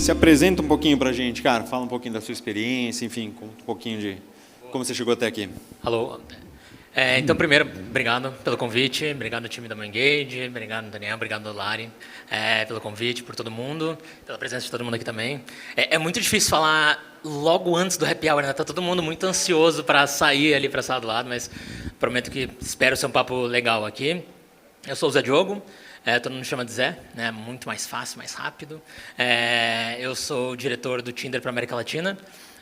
Se apresenta um pouquinho para a gente, cara. Fala um pouquinho da sua experiência, enfim, conta um pouquinho de como você chegou até aqui. Alô. Então, primeiro, obrigado pelo convite, obrigado ao time da Engage, obrigado Daniel, obrigado Lari pelo convite, por todo mundo, pela presença de todo mundo aqui também. É muito difícil falar logo antes do happy hour, né? Tá todo mundo muito ansioso para sair ali para a sala do lado, mas prometo que espero ser um papo legal aqui. Eu sou o Zé Diogo. Todo mundo me chama de Zé, né? Muito mais fácil, mais rápido. Eu sou o diretor do Tinder para a América Latina.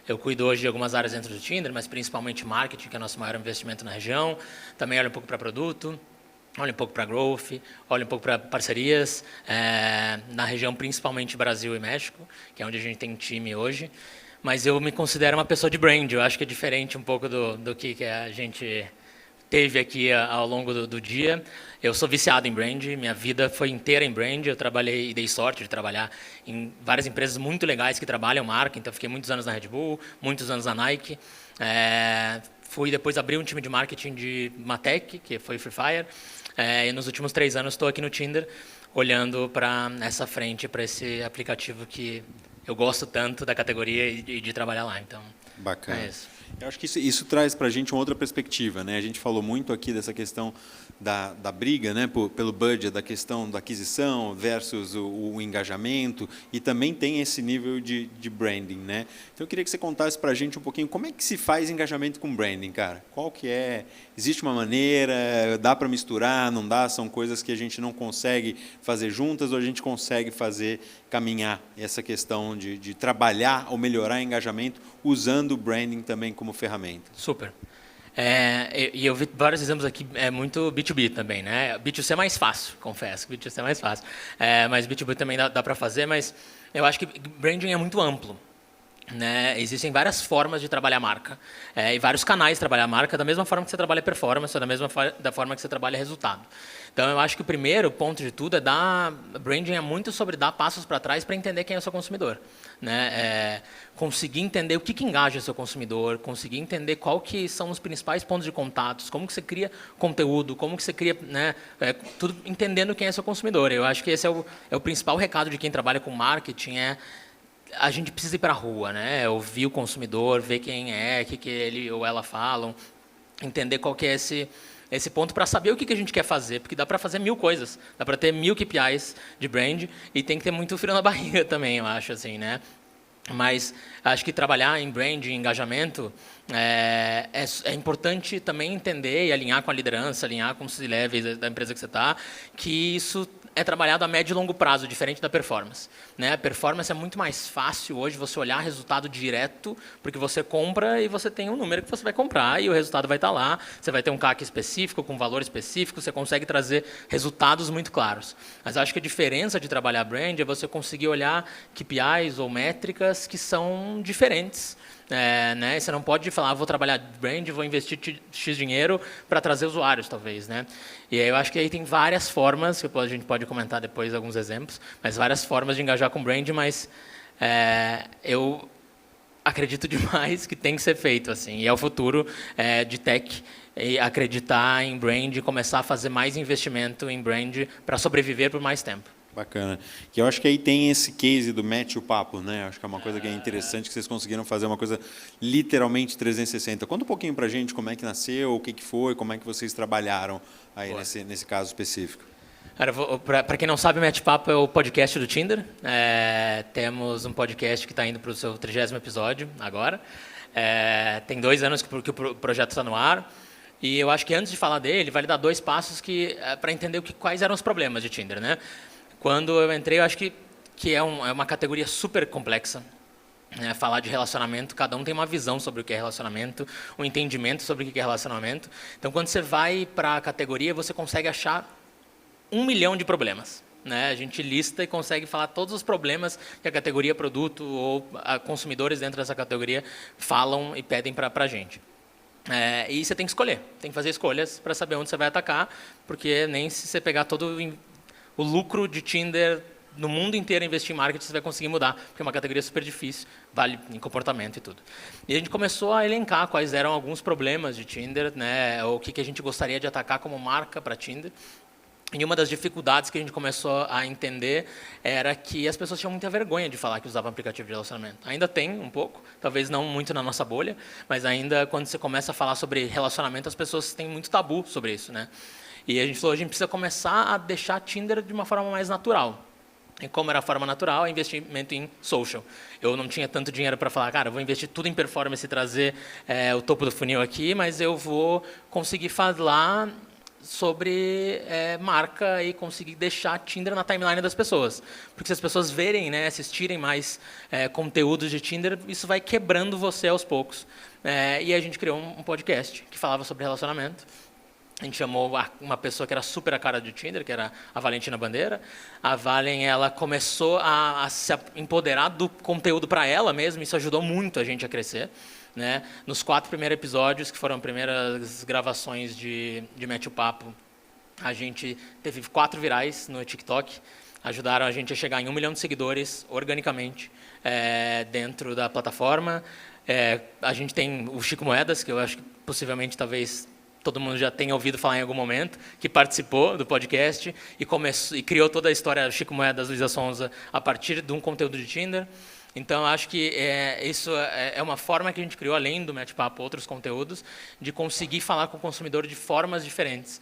Eu cuido hoje de algumas áreas dentro do Tinder, mas principalmente marketing, que é o nosso maior investimento na região. Também olho um pouco para produto, olho um pouco para growth, olho um pouco para parcerias, na região principalmente Brasil e México, que é onde a gente tem time hoje. Mas eu me considero uma pessoa de brand, eu acho que é diferente um pouco do que a gente teve aqui ao longo do dia. Eu sou viciado em brand, minha vida foi inteira em brand. Eu trabalhei e dei sorte de trabalhar em várias empresas muito legais que trabalham marca. Então, fiquei muitos anos na Red Bull, muitos anos na Nike. Fui depois abrir um time de marketing de Matec, que foi Free Fire. E nos últimos 3 anos estou aqui no Tinder, olhando para essa frente, para esse aplicativo que eu gosto tanto da categoria e de trabalhar lá. Então, bacana. É isso. Eu acho que isso traz para a gente uma outra perspectiva, né? A gente falou muito aqui dessa questão da briga, né, pelo budget, da questão da aquisição versus o engajamento, e também tem esse nível de branding, né? Então eu queria que você contasse para a gente um pouquinho como é que se faz engajamento com branding, cara. Qual que é? Existe uma maneira? Dá para misturar? Não dá? São coisas que a gente não consegue fazer juntas ou a gente consegue fazer caminhar essa questão de trabalhar ou melhorar engajamento usando o branding também como ferramenta? Super. E eu vi vários exemplos aqui, muito B2B também, né? B2C é mais fácil, confesso, B2C é mais fácil. Mas B2B também dá para fazer, mas eu acho que branding é muito amplo. Né? Existem várias formas de trabalhar a marca e vários canais de trabalhar a marca, da mesma forma que você trabalha performance, ou da forma que você trabalha resultado. Então, eu acho que o primeiro ponto de tudo branding é muito sobre dar passos para trás para entender quem é o seu consumidor. Né? Conseguir entender o que engaja o seu consumidor, conseguir entender qual que são os principais pontos de contatos, como que você cria conteúdo, como que você cria, né? Tudo entendendo quem é o seu consumidor. Eu acho que esse é o principal recado de quem trabalha com marketing, a gente precisa ir para a rua, né? Ouvir o consumidor, ver quem é, o que ele ou ela falam, entender qual que é esse ponto para saber o que a gente quer fazer, porque dá para fazer 1000 coisas, dá para ter 1000 KPIs de brand e tem que ter muito frio na barriga também, eu acho, assim, né? Mas acho que trabalhar em brand, em engajamento, é importante também entender e alinhar com a liderança, alinhar com os C-levels da empresa que você está, que isso é trabalhado a médio e longo prazo, diferente da performance. Né? A performance é muito mais fácil hoje você olhar resultado direto, porque você compra e você tem um número que você vai comprar e o resultado vai estar lá, você vai ter um CAC específico, com valor específico, você consegue trazer resultados muito claros. Mas acho que a diferença de trabalhar brand é você conseguir olhar KPIs ou métricas que são diferentes. Né? Você não pode falar, vou trabalhar brand, vou investir X dinheiro para trazer usuários, talvez. Né? E aí eu acho que aí tem várias formas, que a gente pode comentar depois alguns exemplos, mas várias formas de engajar com brand, mas eu acredito demais que tem que ser feito. Assim, e é o futuro de tech, e acreditar em brand e começar a fazer mais investimento em brand para sobreviver por mais tempo. Bacana. Que eu acho que aí tem esse case do mete o papo, né? Acho que é uma coisa que é interessante, que vocês conseguiram fazer uma coisa literalmente 360. Conta um pouquinho para a gente como é que nasceu, o que foi, como é que vocês trabalharam aí nesse caso específico. Para quem não sabe, o Mete Papo é o podcast do Tinder. Temos um podcast que está indo para o seu 30º episódio agora. Tem 2 anos que o projeto está no ar. E eu acho que antes de falar dele, vale dar 2 passos para entender quais eram os problemas de Tinder, né? Quando eu entrei, eu acho que é uma categoria super complexa. Falar de relacionamento, cada um tem uma visão sobre o que é relacionamento, um entendimento sobre o que é relacionamento. Então, quando você vai para a categoria, você consegue achar 1 milhão de problemas. Né? A gente lista e consegue falar todos os problemas que a categoria produto ou consumidores dentro dessa categoria falam e pedem para a gente. E você tem que escolher, tem que fazer escolhas para saber onde você vai atacar, porque nem se você pegar todo o lucro de Tinder no mundo inteiro e investir em marketing, você vai conseguir mudar, porque é uma categoria super difícil, vale em comportamento e tudo. E a gente começou a elencar quais eram alguns problemas de Tinder, né, o que a gente gostaria de atacar como marca para Tinder. E uma das dificuldades que a gente começou a entender era que as pessoas tinham muita vergonha de falar que usavam aplicativo de relacionamento. Ainda tem um pouco, talvez não muito na nossa bolha, mas ainda quando você começa a falar sobre relacionamento, as pessoas têm muito tabu sobre isso, né? E a gente falou, a gente precisa começar a deixar Tinder de uma forma mais natural. E como era a forma natural, é investimento em social. Eu não tinha tanto dinheiro para falar, cara, eu vou investir tudo em performance e trazer o topo do funil aqui, mas eu vou conseguir falar sobre marca e conseguir deixar Tinder na timeline das pessoas. Porque se as pessoas verem, né, assistirem mais conteúdos de Tinder, isso vai quebrando você aos poucos. E a gente criou um podcast que falava sobre relacionamento. A gente chamou uma pessoa que era super a cara de Tinder, que era a Valentina Bandeira. A Valen, ela começou a se empoderar do conteúdo para ela mesma, isso ajudou muito a gente a crescer. Né? Nos 4 primeiros episódios, que foram as primeiras gravações de Mete o Papo, a gente teve 4 virais no TikTok, ajudaram a gente a chegar em 1 milhão de seguidores organicamente dentro da plataforma. A gente tem o Chico Moedas, que eu acho que possivelmente talvez todo mundo já tenha ouvido falar em algum momento, que participou do podcast e criou toda a história Chico Moedas, Luísa Sonza, a partir de um conteúdo de Tinder. Então, acho que isso é uma forma que a gente criou, além do Mete-Papo, outros conteúdos, de conseguir falar com o consumidor de formas diferentes.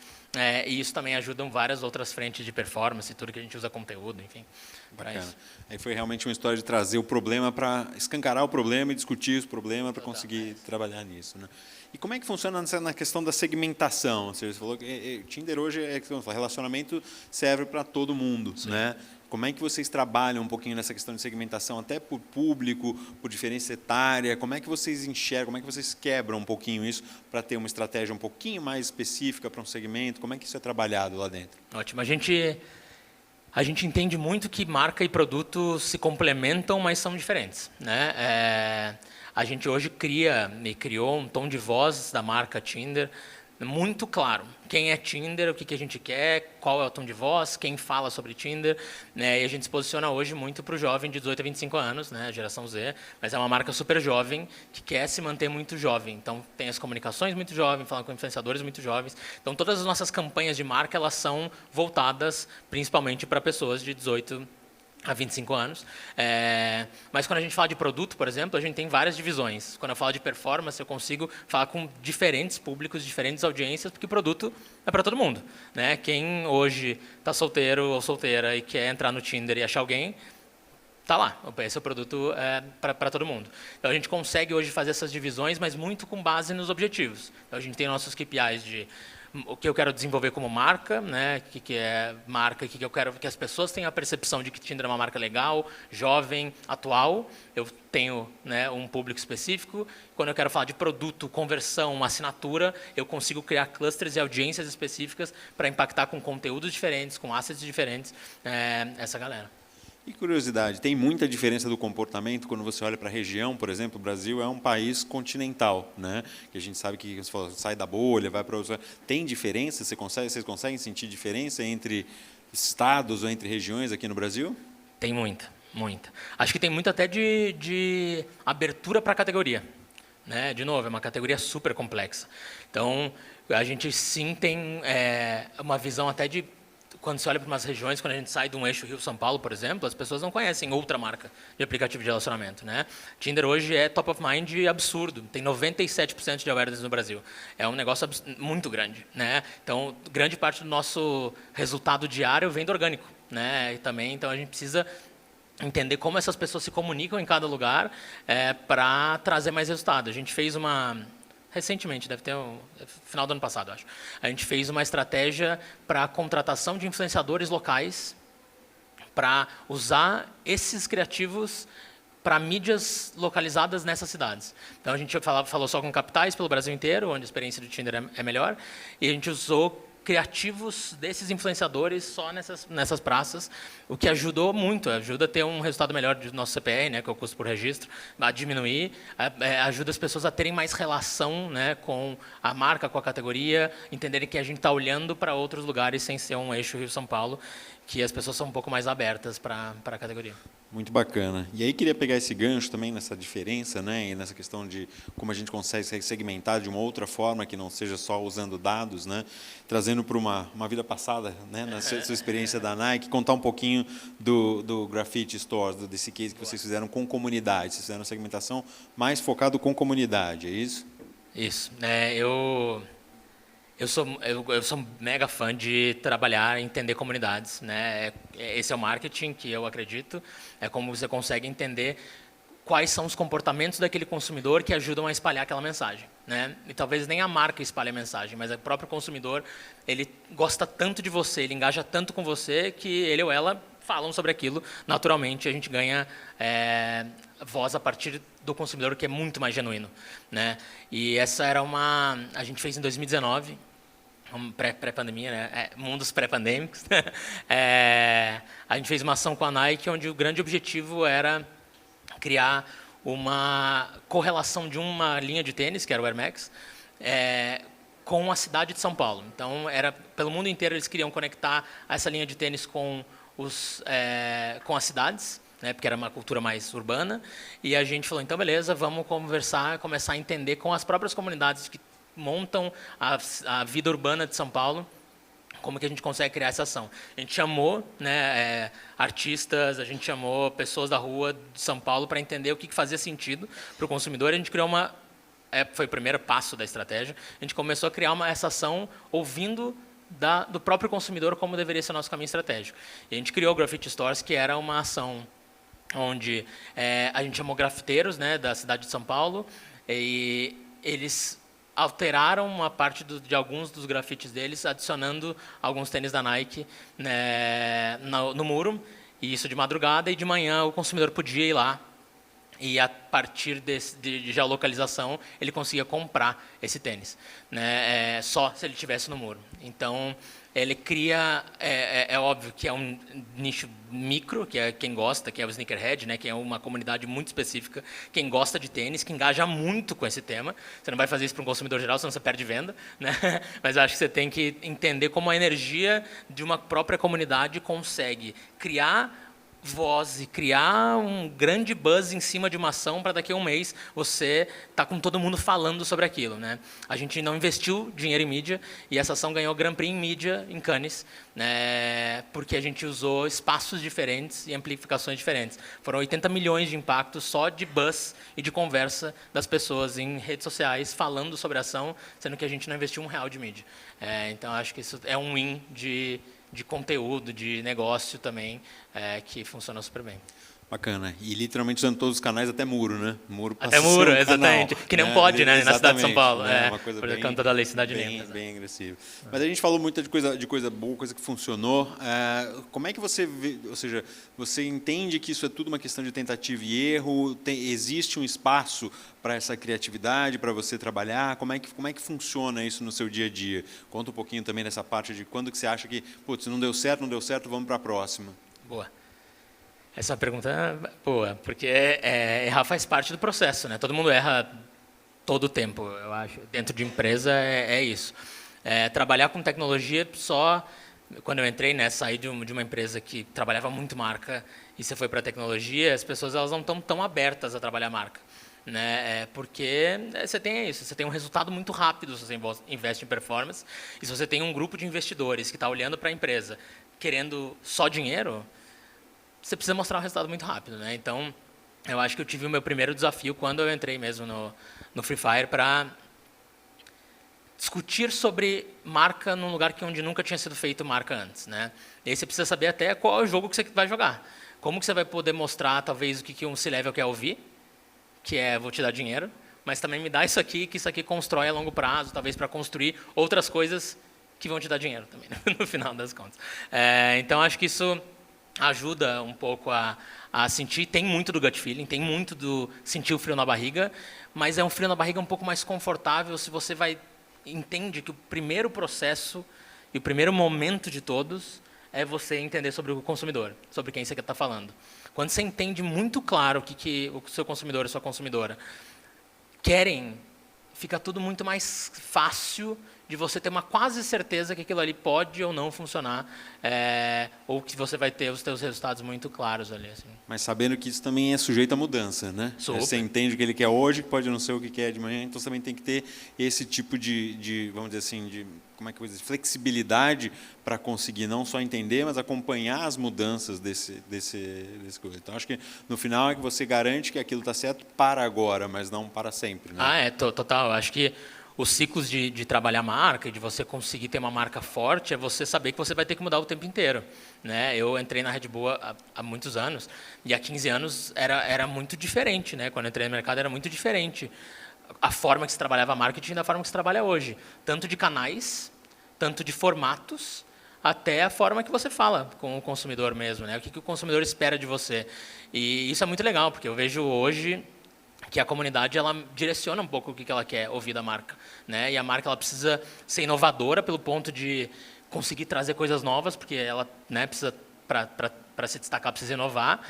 E isso também ajuda em várias outras frentes de performance, tudo que a gente usa conteúdo, enfim. Bacana. Aí foi realmente uma história de trazer o problema para escancarar o problema e discutir os problemas para conseguir trabalhar nisso, né? E como é que funciona na questão da segmentação? Você falou que Tinder hoje relacionamento serve para todo mundo, né? Como é que vocês trabalham um pouquinho nessa questão de segmentação, até por público, por diferença etária? Como é que vocês enxergam, como é que vocês quebram um pouquinho isso para ter uma estratégia um pouquinho mais específica para um segmento? Como é que isso é trabalhado lá dentro? Ótimo. A gente entende muito que marca e produto se complementam, mas são diferentes, né? A gente hoje criou um tom de voz da marca Tinder muito claro. Quem é Tinder, o que a gente quer, qual é o tom de voz, quem fala sobre Tinder, né? E a gente se posiciona hoje muito para o jovem de 18 a 25 anos, né? Geração Z, mas é uma marca super jovem que quer se manter muito jovem. Então, tem as comunicações muito jovens, falando com influenciadores muito jovens. Então, todas as nossas campanhas de marca, elas são voltadas principalmente para pessoas de 18 há 25 anos. Mas quando a gente fala de produto, por exemplo, a gente tem várias divisões. Quando eu falo de performance, eu consigo falar com diferentes públicos, diferentes audiências, porque produto é para todo mundo, né? Quem hoje está solteiro ou solteira e quer entrar no Tinder e achar alguém, está lá. Esse é o produto para todo mundo. Então, a gente consegue hoje fazer essas divisões, mas muito com base nos objetivos. Então, a gente tem nossos KPIs de o que eu quero desenvolver como marca, né? O que é marca, o que eu quero que as pessoas tenham a percepção de que Tinder é uma marca legal, jovem, atual. Eu tenho, né, um público específico. Quando eu quero falar de produto, conversão, uma assinatura, eu consigo criar clusters e audiências específicas para impactar com conteúdos diferentes, com assets diferentes, essa galera. E curiosidade, tem muita diferença do comportamento quando você olha para a região, por exemplo, o Brasil é um país continental, né? Que a gente sabe que você fala, sai da bolha, vai para outra. Tem diferença? Vocês conseguem sentir diferença entre estados ou entre regiões aqui no Brasil? Tem muita, muita. Acho que tem muito até de abertura para a categoria, né? De novo, é uma categoria super complexa. Então, a gente sim tem uma visão até de quando você olha para umas regiões, quando a gente sai de um eixo Rio-São Paulo, por exemplo, as pessoas não conhecem outra marca de aplicativo de relacionamento, né? Tinder hoje é top of mind absurdo, tem 97% de awareness no Brasil. É um negócio muito grande, né? Então, grande parte do nosso resultado diário vem do orgânico, né? E também, então, a gente precisa entender como essas pessoas se comunicam em cada lugar para trazer mais resultado. A gente fez recentemente, deve ter final do ano passado, acho. A gente fez uma estratégia para a contratação de influenciadores locais para usar esses criativos para mídias localizadas nessas cidades. Então, a gente falou só com capitais pelo Brasil inteiro, onde a experiência do Tinder é melhor, e a gente usou criativos desses influenciadores só nessas praças, o que ajudou muito, ajuda a ter um resultado melhor do nosso CPR, né, que é o custo por registro, a diminuir, ajuda as pessoas a terem mais relação, né, com a marca, com a categoria, entenderem que a gente está olhando para outros lugares sem ser um eixo Rio-São Paulo, que as pessoas são um pouco mais abertas para a categoria. Muito bacana. E aí queria pegar esse gancho também nessa diferença, né, e nessa questão de como a gente consegue segmentar de uma outra forma que não seja só usando dados, né, trazendo para uma vida passada, né, na sua experiência da Nike, contar um pouquinho do Graffiti Stores, desse case que vocês fizeram com comunidade. Vocês fizeram a segmentação mais focado com comunidade, é isso? Isso. Eu sou mega fã de trabalhar e entender comunidades, né? Esse é o marketing que eu acredito. É como você consegue entender quais são os comportamentos daquele consumidor que ajudam a espalhar aquela mensagem, né? E talvez nem a marca espalhe a mensagem, mas o próprio consumidor, ele gosta tanto de você, ele engaja tanto com você que ele ou ela falam sobre aquilo. Naturalmente, a gente ganha voz a partir do consumidor, que é muito mais genuíno, né? E essa era a gente fez em 2019, pré-pandemia, né? Mundos pré-pandêmicos. A gente fez uma ação com a Nike, onde o grande objetivo era criar uma correlação de uma linha de tênis, que era o Air Max, com a cidade de São Paulo. Então, pelo mundo inteiro, eles queriam conectar essa linha de tênis com as cidades, né, porque era uma cultura mais urbana, e a gente falou, então beleza, vamos conversar, começar a entender com as próprias comunidades que montam a vida urbana de São Paulo, como que a gente consegue criar essa ação. A gente chamou, né, artistas, a gente chamou pessoas da rua de São Paulo para entender o que fazia sentido para o consumidor, e a gente criou foi o primeiro passo da estratégia, a gente começou a criar essa ação ouvindo do próprio consumidor como deveria ser o nosso caminho estratégico. E a gente criou o Graffiti Stores, que era uma ação onde a gente chamou grafiteiros, né, da cidade de São Paulo, e eles alteraram uma parte de alguns dos grafites deles, adicionando alguns tênis da Nike, né, no muro, e isso de madrugada, e de manhã o consumidor podia ir lá, e a partir de geolocalização ele conseguia comprar esse tênis, né, só se ele estivesse no muro. Então, ele cria, é óbvio que é um nicho micro, que é quem gosta, que é o sneakerhead, né, que é uma comunidade muito específica, quem gosta de tênis, que engaja muito com esse tema. Você não vai fazer isso para um consumidor geral, senão você perde venda, né? Mas eu acho que você tem que entender como a energia de uma própria comunidade consegue criar voz e criar um grande buzz em cima de uma ação para daqui a um mês você tá com todo mundo falando sobre aquilo, né? A gente não investiu dinheiro em mídia e essa ação ganhou Grand Prix em mídia em Cannes, né? Porque a gente usou espaços diferentes e amplificações diferentes. Foram 80 milhões de impactos só de buzz e de conversa das pessoas em redes sociais falando sobre a ação, sendo que a gente não investiu R$1 de mídia. Então acho que isso é um win de conteúdo, de negócio também, que funciona super bem. Bacana. E literalmente usando todos os canais, até muro, né? Muro até muro, exatamente. Que não pode, né? Na cidade de São Paulo. Uma coisa por bem, conta da lei Cidade bem, Limpa. bem agressiva. Mas a gente falou muito de coisa boa, coisa que funcionou. Como é que você vê, ou seja, você entende que isso é tudo uma questão de tentativa e erro? Existe um espaço para essa criatividade, para você trabalhar? Como é que funciona isso no seu dia a dia? Conta um pouquinho também dessa parte de quando que você acha que, putz, não deu certo, vamos para a próxima. Boa. Essa é uma pergunta boa, porque errar faz parte do processo, né? Todo mundo erra todo o tempo, eu acho. Dentro de empresa é isso. Trabalhar com tecnologia só... Quando eu entrei, né, saí de uma empresa que trabalhava muito marca e você foi para a tecnologia, as pessoas elas não estão tão abertas a trabalhar marca, né? Porque você tem isso, você tem um resultado muito rápido se você investe em performance, e se você tem um grupo de investidores que está olhando para a empresa querendo só dinheiro, você precisa mostrar um resultado muito rápido, né? Então, eu acho que eu tive o meu primeiro desafio quando eu entrei mesmo no Free Fire para discutir sobre marca num lugar onde nunca tinha sido feito marca antes, né? E aí você precisa saber até qual é o jogo que você vai jogar. Como que você vai poder mostrar, talvez, o que um C-Level quer ouvir, que é, vou te dar dinheiro, mas também me dá isso aqui, que isso aqui constrói a longo prazo, talvez para construir outras coisas que vão te dar dinheiro também, no final das contas. Então, acho que isso ajuda um pouco a sentir, tem muito do gut feeling, tem muito do sentir o frio na barriga, mas é um frio na barriga um pouco mais confortável se você entende que o primeiro processo e o primeiro momento de todos é você entender sobre o consumidor, sobre quem você está falando. Quando você entende muito claro o que o seu consumidor e sua consumidora querem, fica tudo muito mais fácil de de você ter uma quase certeza que aquilo ali pode ou não funcionar, ou que você vai ter os seus resultados muito claros ali. Assim. Mas sabendo que isso também é sujeito à mudança, né? Super. Você entende o que ele quer hoje, que pode não ser o que quer de manhã, então você também tem que ter esse tipo de vamos dizer assim, de como é que eu vou dizer, flexibilidade para conseguir não só entender, mas acompanhar as mudanças desse coisa. Então, acho que no final é que você garante que aquilo está certo para agora, mas não para sempre. Né? Total. Acho que os ciclos de trabalhar marca, de você conseguir ter uma marca forte, é você saber que você vai ter que mudar o tempo inteiro. Né? Eu entrei na Red Bull há muitos anos, e há 15 anos era muito diferente. Né? Quando eu entrei no mercado era muito diferente a forma que se trabalhava marketing da forma que se trabalha hoje. Tanto de canais, tanto de formatos, até a forma que você fala com o consumidor mesmo. Né? O que o consumidor espera de você. E isso é muito legal, porque eu vejo hoje que a comunidade ela direciona um pouco o que ela quer ouvir da marca, né? E a marca ela precisa ser inovadora pelo ponto de conseguir trazer coisas novas, porque ela, né, precisa para se destacar precisa inovar,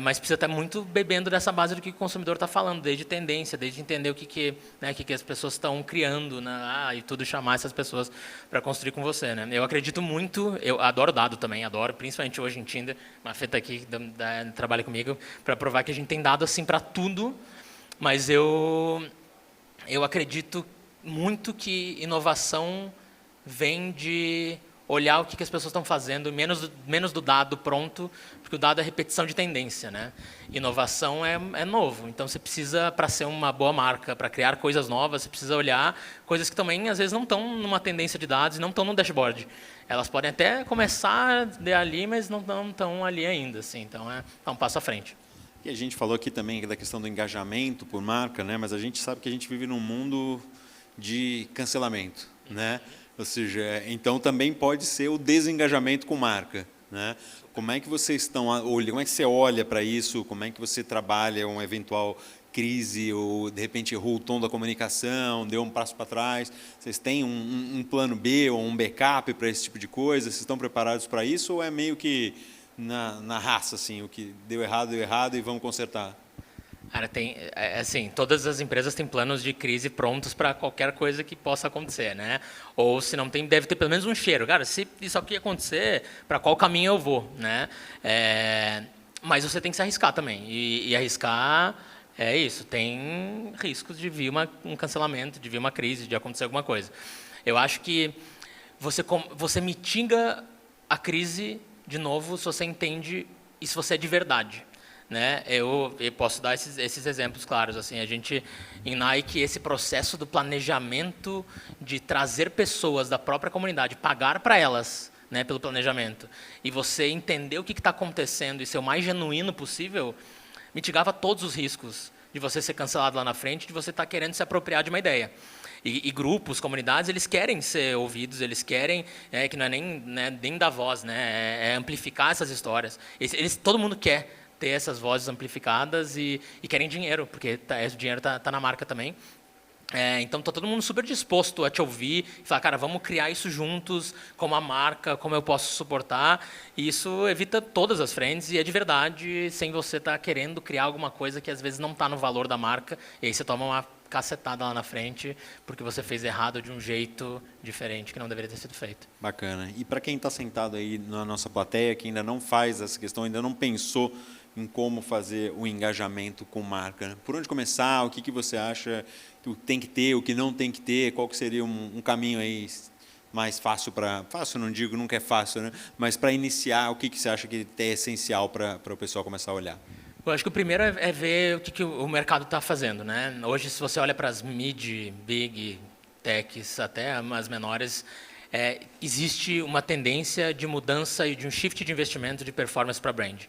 mas precisa estar muito bebendo dessa base do que o consumidor está falando, desde tendência, desde entender o que as pessoas estão criando, né? E tudo chamar essas pessoas para construir com você, né? Eu acredito muito, eu adoro dado também, adoro, principalmente hoje em Tinder, uma feta aqui trabalha comigo para provar que a gente tem dado assim para tudo, mas eu acredito muito que inovação vem de olhar o que as pessoas estão fazendo, menos do dado pronto, porque o dado é repetição de tendência, né? Inovação é novo, então você precisa, para ser uma boa marca, para criar coisas novas, você precisa olhar coisas que também, às vezes, não estão numa tendência de dados e não estão no dashboard. Elas podem até começar ali, mas não estão ali ainda, assim, então é um passo à frente. E a gente falou aqui também da questão do engajamento por marca, né? Mas a gente sabe que a gente vive num mundo de cancelamento, né? Ou seja, então também pode ser o desengajamento com marca, né? Como é que vocês estão olhando? Como é que você olha para isso? Como é que você trabalha uma eventual crise ou de repente errou o tom da comunicação, deu um passo para trás? Vocês têm um plano B ou um backup para esse tipo de coisa? Vocês estão preparados para isso ou é meio que na raça assim, o que deu errado e vamos consertar? Cara, assim, todas as empresas têm planos de crise prontos para qualquer coisa que possa acontecer, né? Ou se não tem, deve ter pelo menos um cheiro. Cara, se isso aqui acontecer, para qual caminho eu vou, né? Mas você tem que se arriscar também. E arriscar é isso. Tem riscos de vir um cancelamento, de vir uma crise, de acontecer alguma coisa. Eu acho que você mitiga a crise de novo se você entende e se você é de verdade. Né? Eu posso dar esses exemplos claros. Assim, a gente, em Nike, esse processo do planejamento de trazer pessoas da própria comunidade, pagar para elas, né, pelo planejamento, e você entender o que está acontecendo e ser o mais genuíno possível, mitigava todos os riscos de você ser cancelado lá na frente, de você estar querendo se apropriar de uma ideia. E grupos, comunidades, eles querem ser ouvidos, eles querem, que não é nem dar voz, né, é amplificar essas histórias. Todo mundo quer ter essas vozes amplificadas e querem dinheiro, porque o dinheiro está na marca também. Então, está todo mundo super disposto a te ouvir e falar, cara, vamos criar isso juntos, como a marca, como eu posso suportar. E isso evita todas as frentes e é de verdade, sem você estar querendo criar alguma coisa que às vezes não está no valor da marca, e aí você toma uma cacetada lá na frente porque você fez errado de um jeito diferente que não deveria ter sido feito. Bacana. E para quem está sentado aí na nossa plateia, que ainda não faz essa questão, ainda não pensou em como fazer o engajamento com marca, né? Por onde começar? O que você acha que tem que ter, o que não tem que ter? Qual que seria um caminho aí mais fácil para... Fácil, não digo, nunca é fácil, né? Mas para iniciar, o que você acha que é essencial para o pessoal começar a olhar? Eu acho que o primeiro é ver o que o mercado está fazendo, né? Hoje, se você olha para as mid, big, techs, até as menores, existe uma tendência de mudança e de um shift de investimento de performance para brand.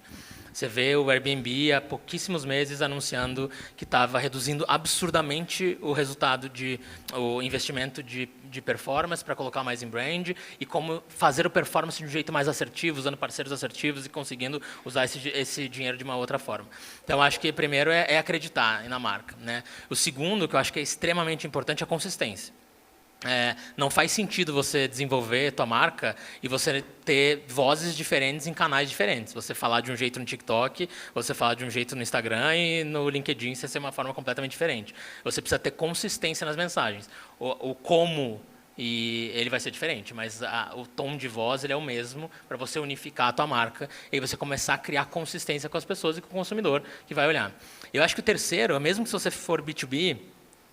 Você vê o Airbnb há pouquíssimos meses anunciando que estava reduzindo absurdamente o investimento de performance para colocar mais em brand e como fazer o performance de um jeito mais assertivo, usando parceiros assertivos e conseguindo usar esse dinheiro de uma outra forma. Então, acho que primeiro é acreditar na marca, né? O segundo, que eu acho que é extremamente importante, é a consistência. Não faz sentido você desenvolver tua marca e você ter vozes diferentes em canais diferentes. Você falar de um jeito no TikTok, você falar de um jeito no Instagram e no LinkedIn você ser uma forma completamente diferente. Você precisa ter consistência nas mensagens. O como e ele vai ser diferente, mas o tom de voz ele é o mesmo para você unificar a tua marca e aí você começar a criar consistência com as pessoas e com o consumidor que vai olhar. Eu acho que o terceiro, mesmo que se você for B2B,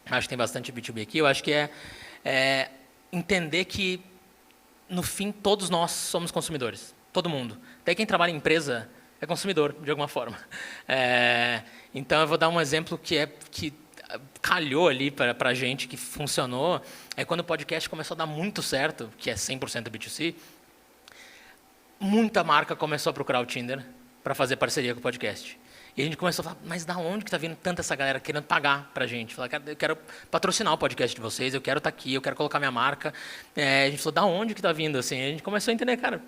acho que tem bastante B2B aqui, eu acho que é entender que, no fim, todos nós somos consumidores. Todo mundo. Até quem trabalha em empresa é consumidor, de alguma forma. Então, eu vou dar um exemplo que calhou ali para a gente, que funcionou. É quando o podcast começou a dar muito certo, que é 100% B2C, muita marca começou a procurar o Tinder para fazer parceria com o podcast. E a gente começou a falar, mas da onde que está vindo tanta essa galera querendo pagar para a gente? Falar, eu quero patrocinar o podcast de vocês, eu quero estar aqui, eu quero colocar minha marca. A gente falou, da onde que está vindo? Assim, a gente começou a entender, cara,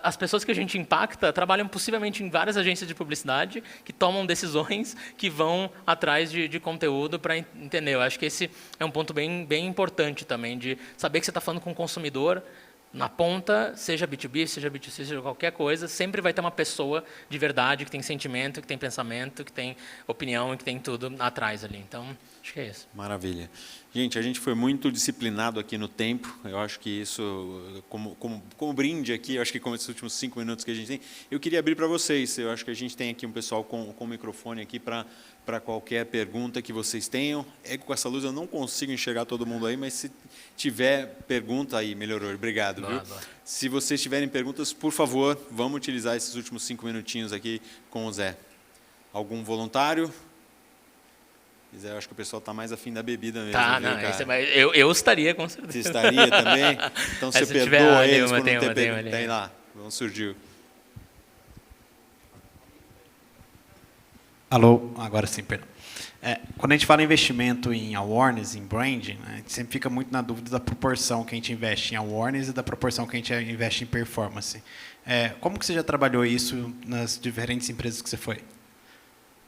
as pessoas que a gente impacta trabalham possivelmente em várias agências de publicidade que tomam decisões que vão atrás de conteúdo para entender. Eu acho que esse é um ponto bem importante também, de saber que você está falando com o consumidor. Na ponta, seja B2B, seja B2C, seja qualquer coisa, sempre vai ter uma pessoa de verdade que tem sentimento, que tem pensamento, que tem opinião e que tem tudo atrás ali. Então, acho que é isso. Maravilha. Gente, a gente foi muito disciplinado aqui no tempo. Eu acho que isso, como brinde aqui, eu acho que como esses últimos 5 minutos que a gente tem, eu queria abrir para vocês. Eu acho que a gente tem aqui um pessoal com o microfone aqui para qualquer pergunta que vocês tenham. Com essa luz eu não consigo enxergar todo mundo aí, mas se tiver pergunta aí, melhorou. Obrigado. Viu? Boa. Se vocês tiverem perguntas, por favor, vamos utilizar esses últimos 5 minutinhos aqui com o Zé. Algum voluntário? Eu acho que o pessoal está mais afim da bebida mesmo. Tá, viu, não, eu estaria, com certeza. Você estaria também? Então você perdoa eles por não ter pergunta. Tem lá, vamos surgiu. Alô, agora sim, perdão. Quando a gente fala em investimento em awareness, em branding, né, a gente sempre fica muito na dúvida da proporção que a gente investe em awareness e da proporção que a gente investe em performance. Como que você já trabalhou isso nas diferentes empresas que você foi?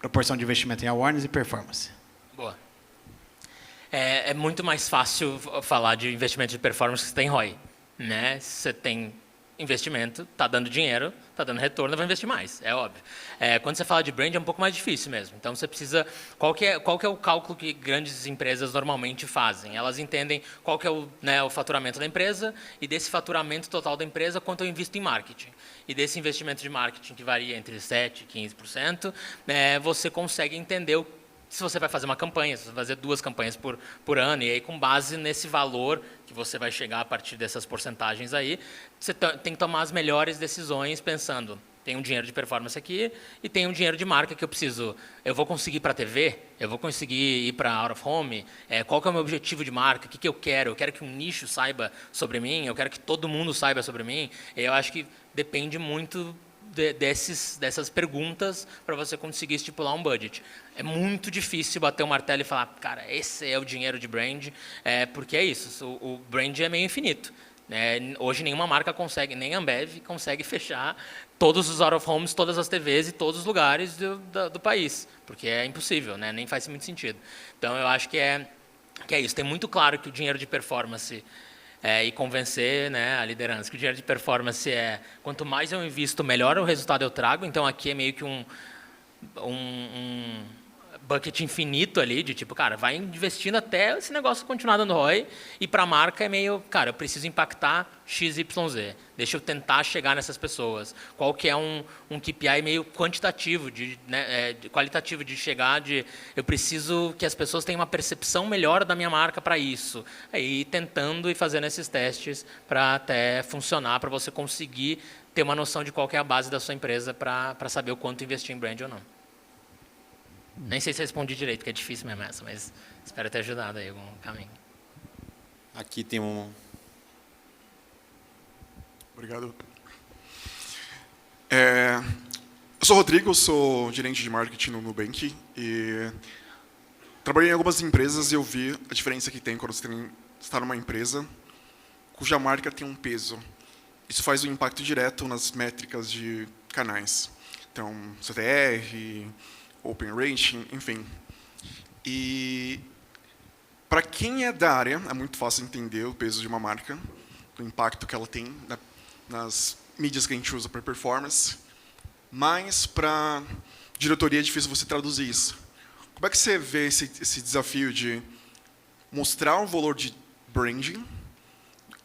Proporção de investimento em awareness e performance. Boa. É muito mais fácil falar de investimento de performance que você tem ROI. Né? Você tem investimento, está dando dinheiro, está dando retorno, vai investir mais, é óbvio. Quando você fala de brand, é um pouco mais difícil mesmo. Então, você precisa... Qual que é o cálculo que grandes empresas normalmente fazem? Elas entendem qual que é o faturamento da empresa e desse faturamento total da empresa, quanto eu invisto em marketing. E desse investimento de marketing, que varia entre 7% e 15%, você consegue entender se você vai fazer uma campanha, se você vai fazer 2 campanhas por ano, e aí com base nesse valor que você vai chegar a partir dessas porcentagens aí, você tem que tomar as melhores decisões pensando, tem um dinheiro de performance aqui e tem um dinheiro de marca que eu vou conseguir ir para a TV, eu vou conseguir ir para out of home, qual que é o meu objetivo de marca, o que eu quero que um nicho saiba sobre mim, eu quero que todo mundo saiba sobre mim, eu acho que depende muito dessas perguntas para você conseguir estipular um budget. É muito difícil bater o martelo e falar, cara, esse é o dinheiro de brand, porque é isso, o brand é meio infinito. Hoje nenhuma marca consegue, nem a Ambev consegue fechar todos os out of homes, todas as TVs e todos os lugares do país, porque é impossível, né? Nem faz muito sentido. Então eu acho que é isso. Tem muito claro que o dinheiro de performance e convencer, né, a liderança que o dinheiro de performance quanto mais eu invisto, melhor o resultado eu trago. Então aqui é meio que um bucket infinito ali, de tipo, cara, vai investindo até esse negócio continuar dando ROI, e para a marca é meio, cara, eu preciso impactar XYZ, deixa eu tentar chegar nessas pessoas. Qual que é um KPI meio quantitativo, qualitativo, de chegar, eu preciso que as pessoas tenham uma percepção melhor da minha marca para isso. Aí tentando e fazendo esses testes para até funcionar, para você conseguir ter uma noção de qual que é a base da sua empresa para saber o quanto investir em brand ou não. Nem sei se respondi direito, porque é difícil mesmo essa, mas espero ter ajudado aí algum caminho. Aqui tem um... Obrigado. Eu sou o Rodrigo, sou gerente de marketing no Nubank e trabalhei em algumas empresas e eu vi a diferença que tem quando você está numa empresa cuja marca tem um peso. Isso faz um impacto direto nas métricas de canais. Então, CTR, Open Rating, enfim. E para quem é da área, é muito fácil entender o peso de uma marca, o impacto que ela tem nas mídias que a gente usa para performance, mas para diretoria é difícil você traduzir isso. Como é que você vê esse desafio de mostrar o valor de branding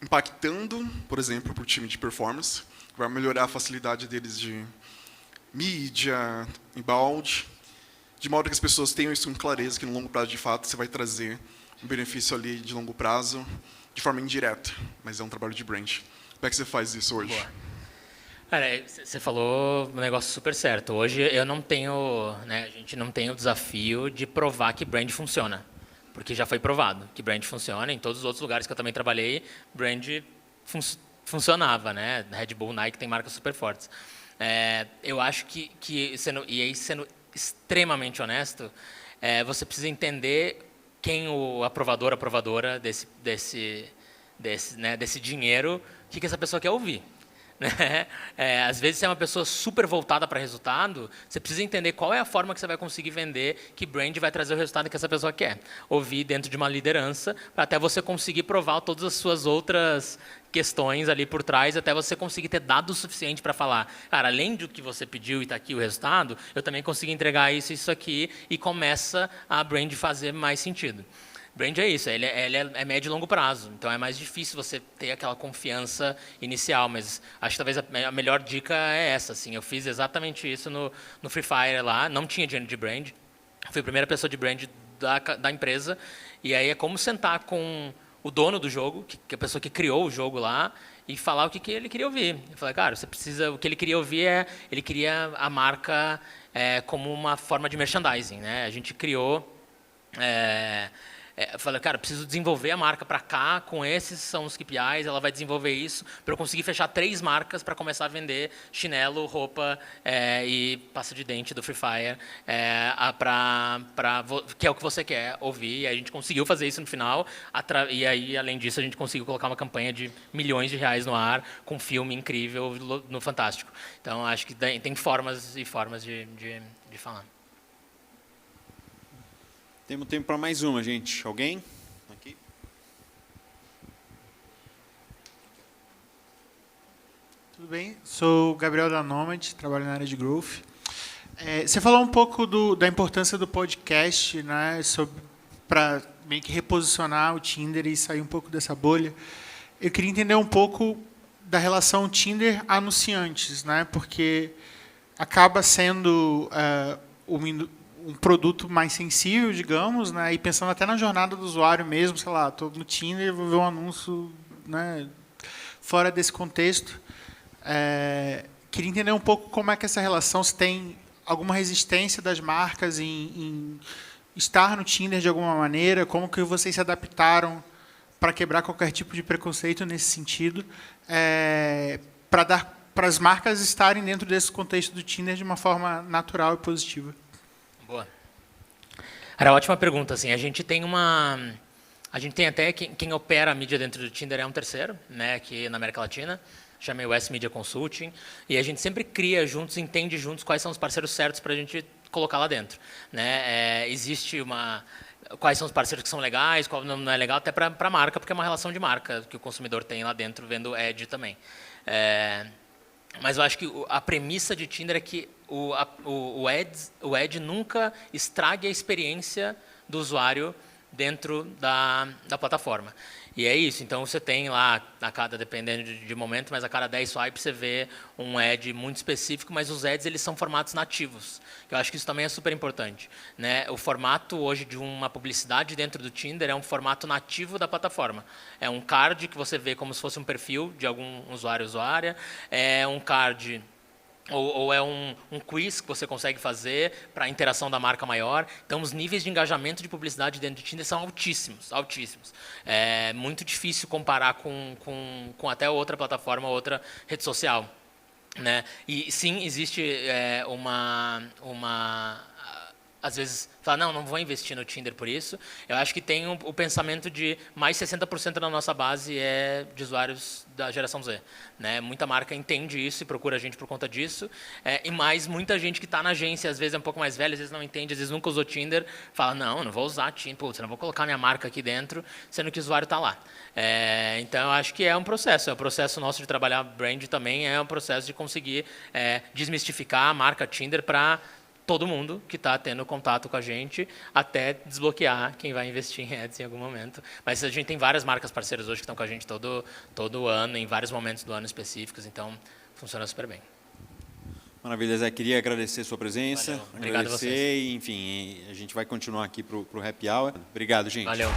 impactando, por exemplo, para o time de performance, vai melhorar a facilidade deles de mídia, inbound, de modo que as pessoas tenham isso com clareza, que no longo prazo, de fato, você vai trazer um benefício ali de longo prazo, de forma indireta, mas é um trabalho de brand. Como é que você faz isso hoje? Boa. Cara, você falou um negócio super certo. Hoje eu não tenho, né, a gente não tem o desafio de provar que brand funciona, porque já foi provado que brand funciona. Em todos os outros lugares que eu também trabalhei, brand funcionava, né? Red Bull, Nike tem marcas super fortes. Eu acho que sendo extremamente honesto, você precisa entender quem o aprovadora desse dinheiro, o que essa pessoa quer ouvir. Né? Às vezes, se é uma pessoa super voltada para resultado, você precisa entender qual é a forma que você vai conseguir vender, que brand vai trazer o resultado que essa pessoa quer. Ouvir dentro de uma liderança, para até você conseguir provar todas as suas outras questões ali por trás, até você conseguir ter dados suficiente para falar, cara, além do que você pediu e está aqui o resultado, eu também consigo entregar isso aqui, e começa a brand fazer mais sentido. Brand é isso, ele é médio e longo prazo, então é mais difícil você ter aquela confiança inicial, mas acho que talvez a melhor dica é essa. Assim, eu fiz exatamente isso no Free Fire lá, não tinha dinheiro de brand, fui a primeira pessoa de brand da empresa, e aí é como sentar com o dono do jogo, que é a pessoa que criou o jogo lá, e falar o que ele queria ouvir. Eu falei, cara, o que ele queria ouvir ele queria a marca como uma forma de merchandising, né? A gente criou... eu falei, cara, preciso desenvolver a marca para cá, com esses são os KPIs, ela vai desenvolver isso, para eu conseguir fechar 3 marcas para começar a vender chinelo, roupa e pasta de dente do Free Fire, que é o que você quer ouvir. E a gente conseguiu fazer isso no final, e aí, além disso, a gente conseguiu colocar uma campanha de milhões de reais no ar, com um filme incrível no Fantástico. Então, acho que tem formas e formas de falar. Temos tempo para mais uma, gente. Alguém? Aqui. Tudo bem? Sou o Gabriel da Nomad, trabalho na área de Growth. Você falou um pouco da importância do podcast, né, para meio que reposicionar o Tinder e sair um pouco dessa bolha. Eu queria entender um pouco da relação Tinder-anunciantes, né, porque acaba sendo um produto mais sensível, digamos, né? E pensando até na jornada do usuário mesmo, sei lá, estou no Tinder, vou ver um anúncio, né, fora desse contexto. Queria entender um pouco como é que essa relação, se tem alguma resistência das marcas em estar no Tinder de alguma maneira, como que vocês se adaptaram para quebrar qualquer tipo de preconceito nesse sentido, para as marcas estarem dentro desse contexto do Tinder de uma forma natural e positiva. Boa. Era ótima pergunta. Assim, a gente tem até quem opera a mídia dentro do Tinder é um terceiro, né, aqui na América Latina, chama US Media Consulting, e a gente sempre cria juntos, entende juntos quais são os parceiros certos para a gente colocar lá dentro, né? Existe quais são os parceiros que são legais, qual não é legal, até para a marca, porque é uma relação de marca que o consumidor tem lá dentro, vendo ad também. Mas eu acho que a premissa de Tinder é que o ad nunca estrague a experiência do usuário dentro da plataforma. E é isso. Então, você tem lá, dependendo de momento, mas a cada 10 swipes você vê um ad muito específico, mas os ads eles são formatos nativos. Eu acho que isso também é super importante, né? O formato hoje de uma publicidade dentro do Tinder é um formato nativo da plataforma. É um card que você vê como se fosse um perfil de algum usuário ou usuária. É um card... Ou é um quiz que você consegue fazer para a interação da marca maior. Então, os níveis de engajamento de publicidade dentro do Tinder são altíssimos, altíssimos. É muito difícil comparar com até outra plataforma, outra rede social, né? E, sim, existe às vezes, fala, não vou investir no Tinder por isso. Eu acho que tem o pensamento de mais 60% da nossa base é de usuários da geração Z. Né? Muita marca entende isso e procura a gente por conta disso. E mais muita gente que está na agência, às vezes é um pouco mais velha, às vezes não entende, às vezes nunca usou Tinder, fala, não vou usar Tinder, putz, não vou colocar minha marca aqui dentro, sendo que o usuário está lá. Então, eu acho que é um processo. É um processo nosso de trabalhar brand também, é um processo de conseguir desmistificar a marca Tinder para todo mundo que está tendo contato com a gente até desbloquear quem vai investir em ads em algum momento. Mas a gente tem várias marcas parceiras hoje que estão com a gente todo ano, em vários momentos do ano específicos, então funciona super bem. Maravilha, Zé. Queria agradecer a sua presença. Valeu. Obrigado a vocês. E, enfim, a gente vai continuar aqui para o Happy Hour. Obrigado, gente. Valeu.